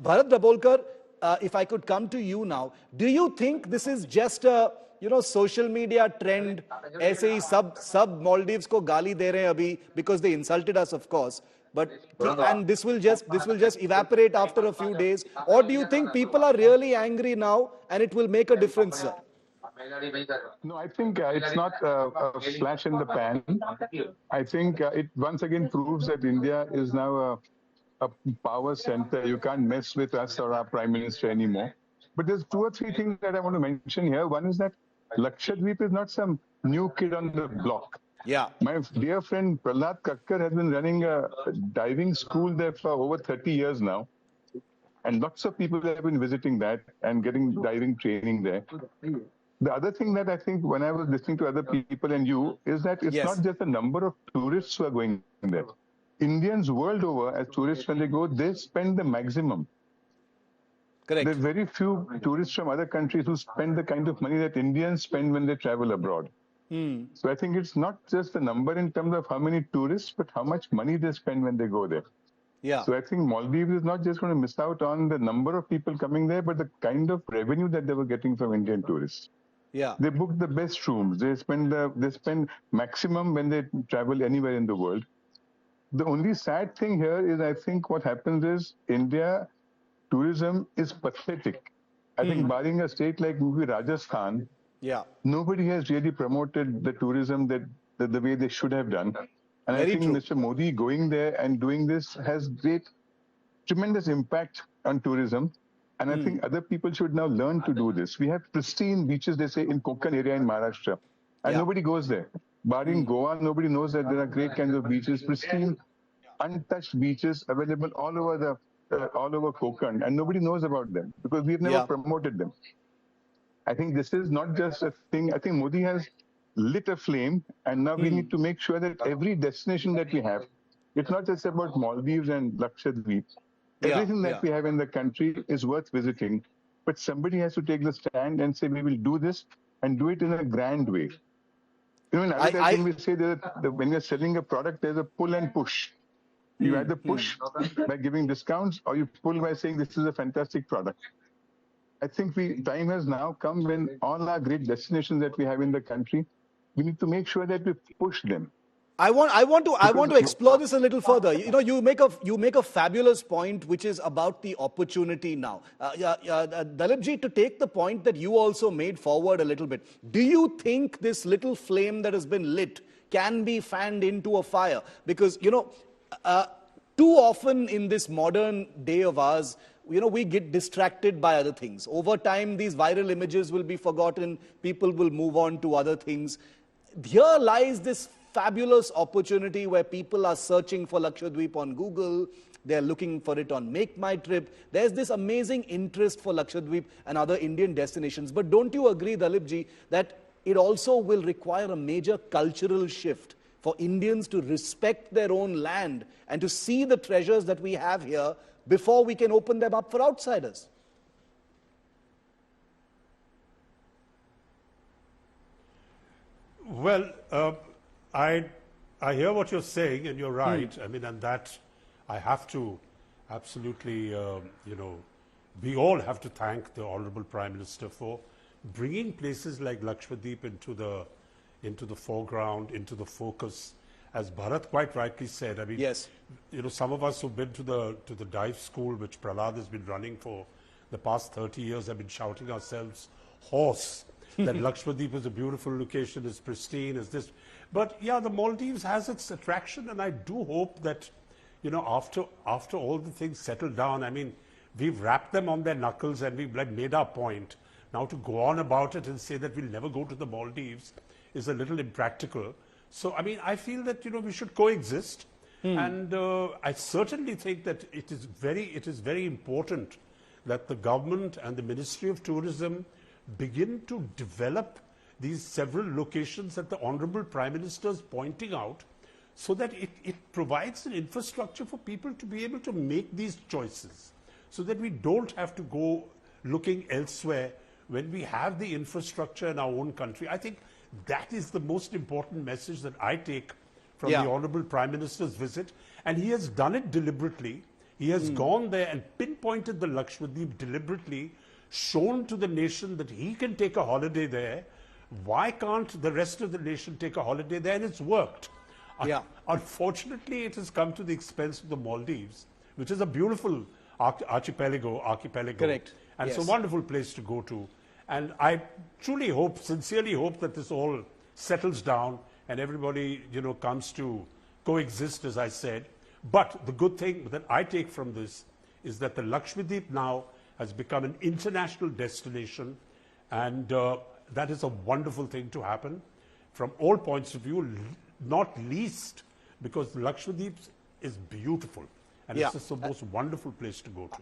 Bharat Dabholkar, if I could come to you now, do you think this is just a social media trend? ऐसे ही सब Maldives को गाली दे रहे हैं अभी because they insulted us, of course. But and this will just evaporate after a few days. Or do you think people are really angry now and it will make a difference, sir? No, I think it's not a flash in the pan. I think it once again proves that India is now a power center. You can't mess with us or our Prime Minister anymore. But there's two or three things that I want to mention here. One is that Lakshadweep is not some new kid on the block. Yeah. My dear friend Prahlad Kakkar has been running a diving school there for over 30 years now. And lots of people have been visiting that and getting diving training there. The other thing that I think when I was listening to other people and you is that it's not just the number of tourists who are going there. Indians world over, as tourists, when they go, they spend the maximum. Correct. There's very few tourists from other countries who spend the kind of money that Indians spend when they travel abroad. So I think it's not just the number in terms of how many tourists, but how much money they spend when they go there. Yeah. So I think Maldives is not just going to miss out on the number of people coming there, but the kind of revenue that they were getting from Indian tourists. Yeah. They book the best rooms. They spend maximum when they travel anywhere in the world. The only sad thing here is I think what happens is India tourism is pathetic. I think barring a state like maybe Rajasthan, nobody has really promoted the tourism that the way they should have done. And I think Mr. Modi going there and doing this has tremendous impact on tourism. And I think other people should now learn to do this. We have pristine beaches, they say, in Konkan area in Maharashtra. And nobody goes there. Barring Goa, nobody knows that there are great kinds of beaches, pristine, untouched beaches available all over Konkan. And nobody knows about them because we've never promoted them. I think this is not just a thing. I think Modi has lit a flame. And now we need to make sure that every destination that we have, it's not just about Maldives and Lakshadweep. Everything that we have in the country is worth visiting, but somebody has to take the stand and say, we will do this and do it in a grand way. You know, in advertising, we say that when you're selling a product, there's a pull and push. You either push by giving discounts or you pull by saying this is a fantastic product. I think time has now come when all our great destinations that we have in the country, we need to make sure that we push them. I want to explore this a little further. You know, you make a fabulous point, which is about the opportunity now. Dalitji, to take the point that you also made forward a little bit, do you think this little flame that has been lit can be fanned into a fire? Because, too often in this modern day of ours, we get distracted by other things. Over time, these viral images will be forgotten. People will move on to other things. Here lies this fabulous opportunity where people are searching for Lakshadweep on Google. They're looking for it on Make My Trip. There's this amazing interest for Lakshadweep and other Indian destinations. But don't you agree, Dalipji, that it also will require a major cultural shift for Indians to respect their own land and to see the treasures that we have here before we can open them up for outsiders? Well, I hear what you're saying, and you're right. I mean, and that I have to absolutely, we all have to thank the Honorable Prime Minister for bringing places like Lakshadweep into the foreground, into the focus. As Bharat quite rightly said, I mean, some of us who've been to the dive school, which Prahlad has been running for the past 30 years, have been shouting ourselves hoarse that Lakshadweep is a beautiful location, is pristine, is this. But yeah, the Maldives has its attraction, and I do hope that, after all the things settle down, I mean, we've wrapped them on their knuckles and we've made our point. Now to go on about it and say that we'll never go to the Maldives is a little impractical. So, I mean, I feel that, we should coexist. And I certainly think that it is very important that the government and the Ministry of Tourism begin to develop these several locations that the Honorable Prime Minister is pointing out, so that it provides an infrastructure for people to be able to make these choices, so that we don't have to go looking elsewhere when we have the infrastructure in our own country. I think that is the most important message that I take from the Honorable Prime Minister's visit, and he has done it deliberately. He has gone there and pinpointed the Lakshadweep deliberately, shown to the nation that he can take a holiday there. Why can't the rest of the nation take a holiday there? And it's worked. Yeah. Unfortunately, it has come to the expense of the Maldives, which is a beautiful archipelago. Correct. And it's Yes. a wonderful place to go to. And I truly hope, sincerely hope that this all settles down and everybody, comes to coexist, as I said. But the good thing that I take from this is that the Lakshadweep now has become an international destination, and that is a wonderful thing to happen from all points of view, not least because Lakshadweep is beautiful, and Yeah. it's just the most wonderful place to go to.